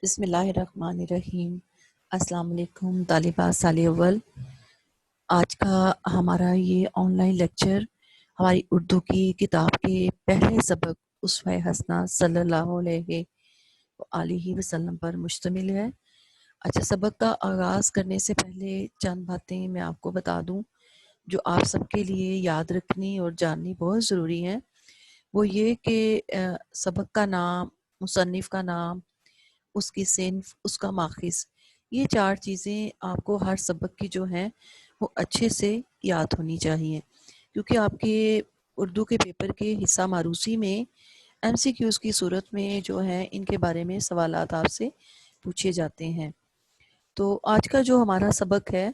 بسم اللہ الرحمن الرحیم۔ السلام علیکم طالبہ سال اول۔ آج کا ہمارا یہ آن لائن لیکچر ہماری اردو کی کتاب کے پہلے سبق اسوہ حسنہ صلی اللہ علیہ وآلہ وسلم پر مشتمل ہے۔ اچھا، سبق کا آغاز کرنے سے پہلے چند باتیں میں آپ کو بتا دوں جو آپ سب کے لیے یاد رکھنی اور جاننی بہت ضروری ہے۔ وہ یہ کہ سبق کا نام، مصنف کا نام، اس کی صنف، اس کا ماخذ، یہ چار چیزیں آپ کو ہر سبق کی جو ہیں وہ اچھے سے یاد ہونی چاہیے، کیونکہ آپ کے اردو کے پیپر کے حصہ معروضی میں ایم سی کیوز کی صورت میں جو ہیں ان کے بارے میں سوالات آپ سے پوچھے جاتے ہیں۔ تو آج کا جو ہمارا سبق ہے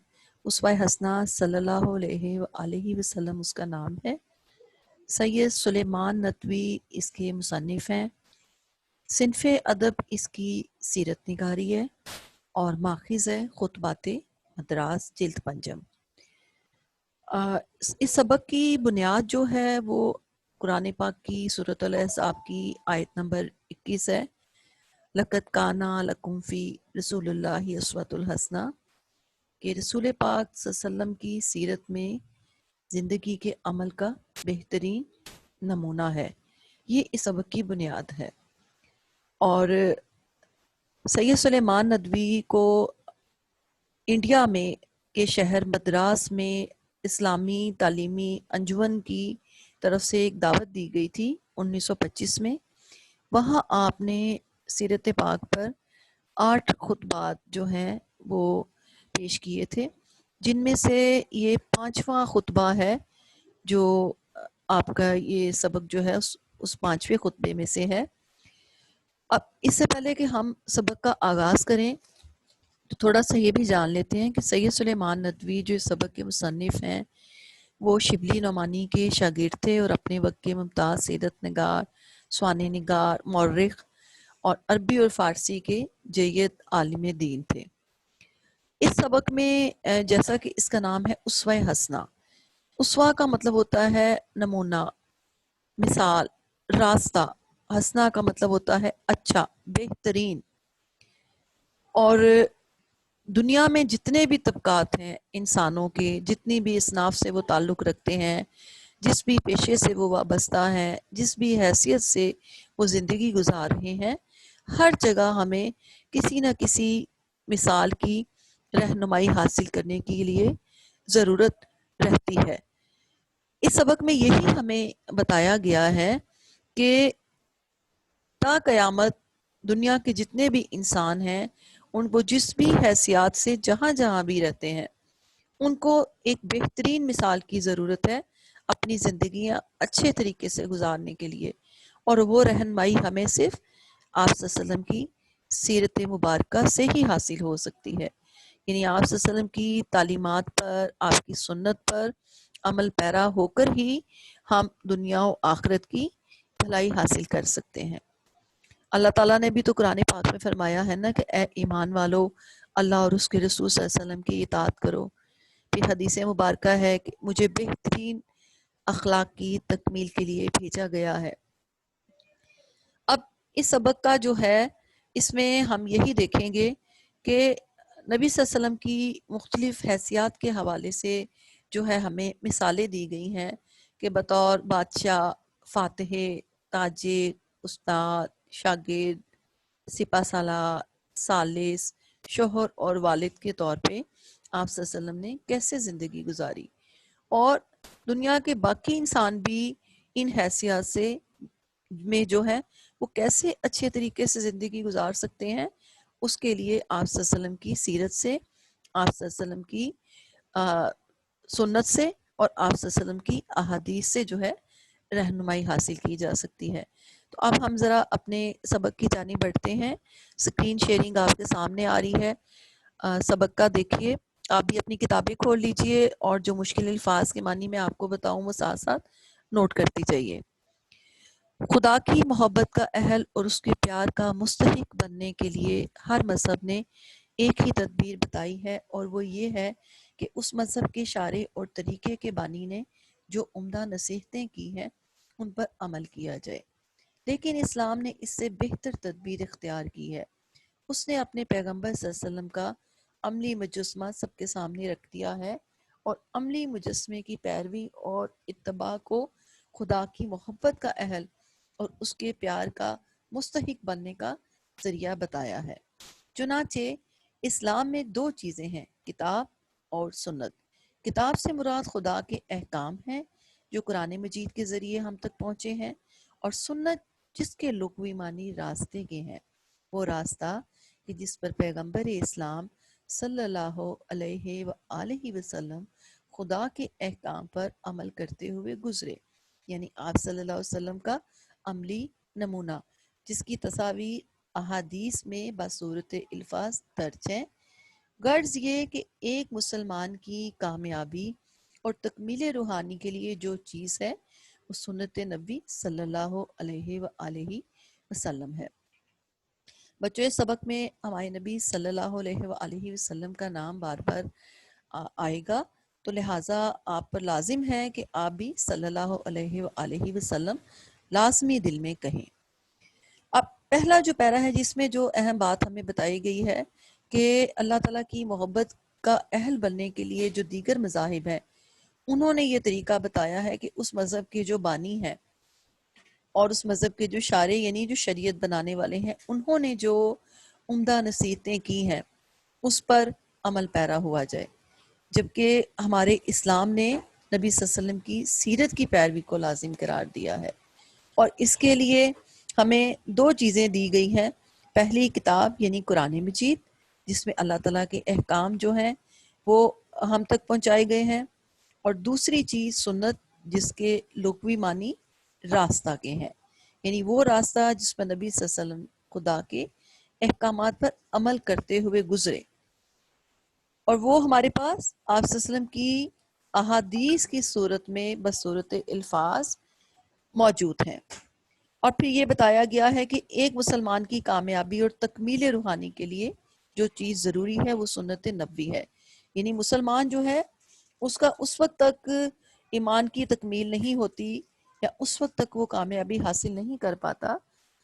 اسوہ حسنہ صلی اللہ علیہ وآلہ وسلم، اس کا نام ہے۔ سید سلیمان ندوی اس کے مصنف ہیں۔ صنف ادب اس کی سیرت نگاری ہے اور ماخذ ہے خطبات مدراس جلد پنجم۔ اس سبق کی بنیاد جو ہے وہ قرآن پاک کی سورۃ الاحزاب کی آیت نمبر 21 ہے۔ لقد کان لکم فی رسول اللہ اسوۃ الحسنہ، کہ رسول پاک صلی اللہ علیہ وسلم کی سیرت میں زندگی کے عمل کا بہترین نمونہ ہے۔ یہ اس سبق کی بنیاد ہے۔ اور سید سلیمان ندوی کو انڈیا میں کے شہر مدراس میں اسلامی تعلیمی انجمن کی طرف سے ایک دعوت دی گئی تھی 1925 میں۔ وہاں آپ نے سیرت پاک پر 8 خطبات جو ہیں وہ پیش کیے تھے، جن میں سے یہ 5واں خطبہ ہے جو آپ کا یہ سبق جو ہے اس 5ویں خطبے میں سے ہے۔ اب اس سے پہلے کہ ہم سبق کا آغاز کریں تو تھوڑا سا یہ بھی جان لیتے ہیں کہ سید سلیمان ندوی جو اس سبق کے مصنف ہیں وہ شبلی نعمانی کے شاگرد تھے اور اپنے وقت کے ممتاز سیرت نگار، سوانح نگار، مورخ اور عربی اور فارسی کے جید عالم دین تھے۔ اس سبق میں جیسا کہ اس کا نام ہے اسوہ حسنہ، اسوہ کا مطلب ہوتا ہے نمونہ، مثال، راستہ، حسنہ کا مطلب ہوتا ہے اچھا، بہترین۔ اور دنیا میں جتنے بھی طبقات ہیں انسانوں کے، جتنی بھی اصناف سے وہ تعلق رکھتے ہیں، جس بھی پیشے سے وہ وابستہ ہیں، جس بھی حیثیت سے وہ زندگی گزار رہے ہیں، ہر جگہ ہمیں کسی نہ کسی مثال کی رہنمائی حاصل کرنے کے لیے ضرورت رہتی ہے۔ اس سبق میں یہی ہمیں بتایا گیا ہے کہ تا قیامت دنیا کے جتنے بھی انسان ہیں ان کو جس بھی حیثیت سے جہاں جہاں بھی رہتے ہیں ان کو ایک بہترین مثال کی ضرورت ہے اپنی زندگیاں اچھے طریقے سے گزارنے کے لیے، اور وہ رہنمائی ہمیں صرف آپ صلی اللہ علیہ وسلم کی سیرت مبارکہ سے ہی حاصل ہو سکتی ہے۔ یعنی آپ صلی اللہ علیہ وسلم کی تعلیمات پر، آپ کی سنت پر عمل پیرا ہو کر ہی ہم دنیا و آخرت کی بھلائی حاصل کر سکتے ہیں۔ اللہ تعالیٰ نے بھی تو قرآن پاک میں فرمایا ہے نا کہ اے ایمان والو، اللہ اور اس کے رسول صلی اللہ علیہ وسلم کی اطاعت کرو۔ پھر حدیث مبارکہ ہے کہ مجھے بہترین اخلاق کی تکمیل کے لیے بھیجا گیا ہے۔ اب اس سبق کا جو ہے اس میں ہم یہی دیکھیں گے کہ نبی صلی اللہ علیہ وسلم کی مختلف حیثیات کے حوالے سے جو ہے ہمیں مثالیں دی گئی ہیں کہ بطور بادشاہ، فاتح، تاجر، استاد، شاگرد، سپہ سالار، ثالث، شوہر اور والد کے طور پہ آپ صلی اللہ علیہ وسلم نے کیسے زندگی گزاری، اور دنیا کے باقی انسان بھی ان حیثیت سے میں جو ہے وہ کیسے اچھے طریقے سے زندگی گزار سکتے ہیں، اس کے لیے آپ صلی اللہ علیہ وسلم کی سیرت سے، آپ صلی اللہ علیہ وسلم کی سنت سے اور آپ صلی اللہ علیہ وسلم کی احادیث سے جو ہے رہنمائی حاصل کی جا سکتی ہے۔ تو اب ہم ذرا اپنے سبق کی جانب بڑھتے ہیں۔ سکرین شیئرنگ آپ کے سامنے آ رہی ہے، سبق کا دیکھیے، آپ بھی اپنی کتابیں کھول لیجئے اور جو مشکل الفاظ کے معنی میں آپ کو بتاؤں وہ ساتھ ساتھ نوٹ کرتی جائیے۔ خدا کی محبت کا اہل اور اس کے پیار کا مستحق بننے کے لیے ہر مذہب نے ایک ہی تدبیر بتائی ہے، اور وہ یہ ہے کہ اس مذہب کے شارع اور طریقے کے بانی نے جو عمدہ نصیحتیں کی ہیں ان پر عمل کیا جائے۔ لیکن اسلام نے اس سے بہتر تدبیر اختیار کی ہے۔ اس نے اپنے پیغمبر صلی اللہ علیہ وسلم کا عملی مجسمہ سب کے سامنے رکھ دیا ہے، اور عملی مجسمے کی پیروی اور اتباع کو خدا کی محبت کا اہل اور اس کے پیار کا مستحق بننے کا ذریعہ بتایا ہے۔ چنانچہ اسلام میں دو چیزیں ہیں، کتاب اور سنت۔ کتاب سے مراد خدا کے احکام ہیں جو قرآن مجید کے ذریعے ہم تک پہنچے ہیں، اور سنت جس کے لغوی معنی راستے کے ہیں، وہ راستہ کہ جس پر پیغمبر اسلام صلی اللہ علیہ وآلہ وسلم خدا کے احکام پر عمل کرتے ہوئے گزرے، یعنی آپ صلی اللہ علیہ وسلم کا عملی نمونہ، جس کی تصاویر احادیث میں بصورت الفاظ درج ہیں۔ غرض یہ کہ ایک مسلمان کی کامیابی اور تکمیل روحانی کے لیے جو چیز ہے وہ سنت نبی صلی اللہ علیہ وآلہ وسلم ہے۔ بچوں، اس سبق میں ہمارے نبی صلی اللہ علیہ وآلہ وسلم کا نام بار بار آئے گا، تو لہٰذا آپ پر لازم ہے کہ آپ بھی صلی اللہ علیہ وآلہ وسلم لازمی دل میں کہیں۔ اب پہلا جو پیرا ہے جس میں جو اہم بات ہمیں بتائی گئی ہے کہ اللہ تعالیٰ کی محبت کا اہل بننے کے لیے جو دیگر مذاہب ہیں انہوں نے یہ طریقہ بتایا ہے کہ اس مذہب کے جو بانی ہیں اور اس مذہب کے جو شارع یعنی جو شریعت بنانے والے ہیں انہوں نے جو عمدہ نصیحتیں کی ہیں اس پر عمل پیرا ہوا جائے، جبکہ ہمارے اسلام نے نبی صلی اللہ علیہ وسلم کی سیرت کی پیروی کو لازم قرار دیا ہے، اور اس کے لیے ہمیں دو چیزیں دی گئی ہیں۔ پہلی کتاب یعنی قرآن مجید جس میں اللہ تعالیٰ کے احکام جو ہیں وہ ہم تک پہنچائے گئے ہیں، اور دوسری چیز سنت جس کے لغوی معنی راستہ کے ہیں، یعنی وہ راستہ جس پر نبی صلی اللہ علیہ وسلم خدا کے احکامات پر عمل کرتے ہوئے گزرے، اور وہ ہمارے پاس آپ صلی اللہ علیہ وسلم کی احادیث کی صورت میں بصورت الفاظ موجود ہیں۔ اور پھر یہ بتایا گیا ہے کہ ایک مسلمان کی کامیابی اور تکمیل روحانی کے لیے جو چیز ضروری ہے وہ سنت نبوی ہے، یعنی مسلمان جو ہے اس کا اس وقت تک ایمان کی تکمیل نہیں ہوتی یا اس وقت تک وہ کامیابی حاصل نہیں کر پاتا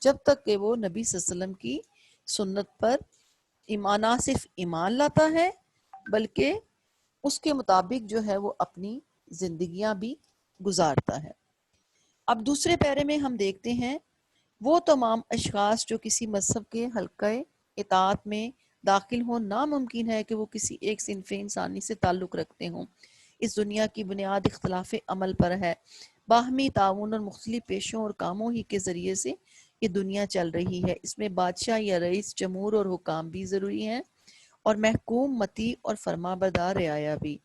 جب تک کہ وہ نبی صلی اللہ علیہ وسلم کی سنت پر ایمان نہ صرف ایمان لاتا ہے بلکہ اس کے مطابق جو ہے وہ اپنی زندگیاں بھی گزارتا ہے۔ اب دوسرے پیرے میں ہم دیکھتے ہیں وہ تمام اشخاص جو کسی مذہب کے حلقہ اطاعت میں داخل ہوں ناممکن ہے کہ وہ کسی ایک صنف انسانی سے تعلق رکھتے ہوں۔ اس دنیا کی بنیاد اختلاف عمل پر ہے، باہمی تعاون اور مختلف پیشوں اور کاموں ہی کے ذریعے سے یہ دنیا چل رہی ہے۔ اس میں بادشاہ یا رئیس، جمہور اور حکام بھی ضروری ہیں، اور محکوم، مطیع اور فرما بردار رعایا بھی۔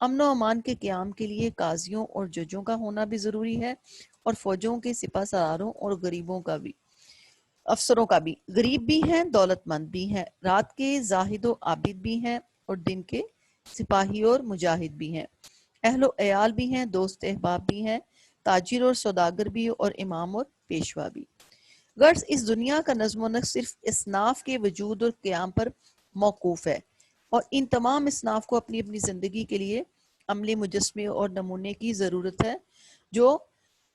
امن و امان کے قیام کے لیے قاضیوں اور ججوں کا ہونا بھی ضروری ہے، اور فوجوں کے سپہ سالاروں اور غریبوں کا بھی، افسروں کا بھی۔ غریب بھی ہیں، دولت مند بھی ہیں، رات کے زاہد و عابد بھی ہیں اور دن کے سپاہی اور مجاہد بھی ہیں، اہل و عیال بھی ہیں، دوست احباب بھی ہیں، تاجر اور سوداگر بھی اور امام اور پیشوا بھی۔ غرض اس دنیا کا نظم و نسق صرف اصناف کے وجود اور قیام پر موقوف ہے، اور ان تمام اصناف کو اپنی اپنی زندگی کے لیے عملی مجسمے اور نمونے کی ضرورت ہے، جو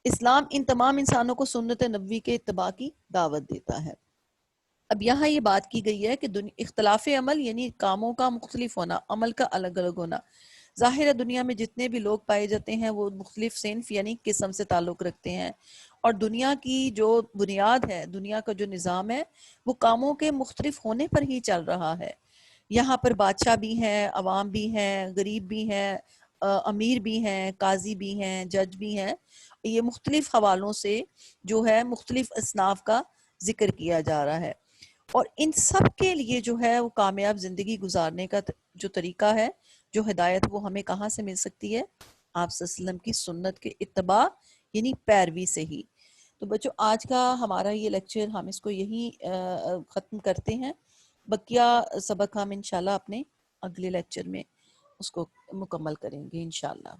اسلام ان تمام انسانوں کو سنت نبوی کے اتباع کی دعوت دیتا ہے۔ اب یہاں یہ بات کی گئی ہے کہ اختلاف عمل یعنی کاموں کا مختلف ہونا، عمل کا الگ الگ ہونا۔ ظاہر ہے دنیا میں جتنے بھی لوگ پائے جاتے ہیں وہ مختلف صنف یعنی قسم سے تعلق رکھتے ہیں، اور دنیا کی جو بنیاد ہے، دنیا کا جو نظام ہے وہ کاموں کے مختلف ہونے پر ہی چل رہا ہے۔ یہاں پر بادشاہ بھی ہیں، عوام بھی ہیں، غریب بھی ہیں، امیر بھی ہیں، قاضی بھی ہیں، جج بھی ہیں۔ یہ مختلف حوالوں سے جو ہے مختلف اصناف کا ذکر کیا جا رہا ہے، اور ان سب کے لیے جو ہے وہ کامیاب زندگی گزارنے کا جو طریقہ ہے، جو ہدایت، وہ ہمیں کہاں سے مل سکتی ہے؟ آپ صلی اللہ علیہ وسلم کی سنت کے اتباع یعنی پیروی سے ہی۔ تو بچوں، آج کا ہمارا یہ لیکچر ہم اس کو یہیں ختم کرتے ہیں، بقیہ سبق ہم انشاءاللہ اپنے اگلے لیکچر میں اس کو مکمل کریں گے انشاءاللہ۔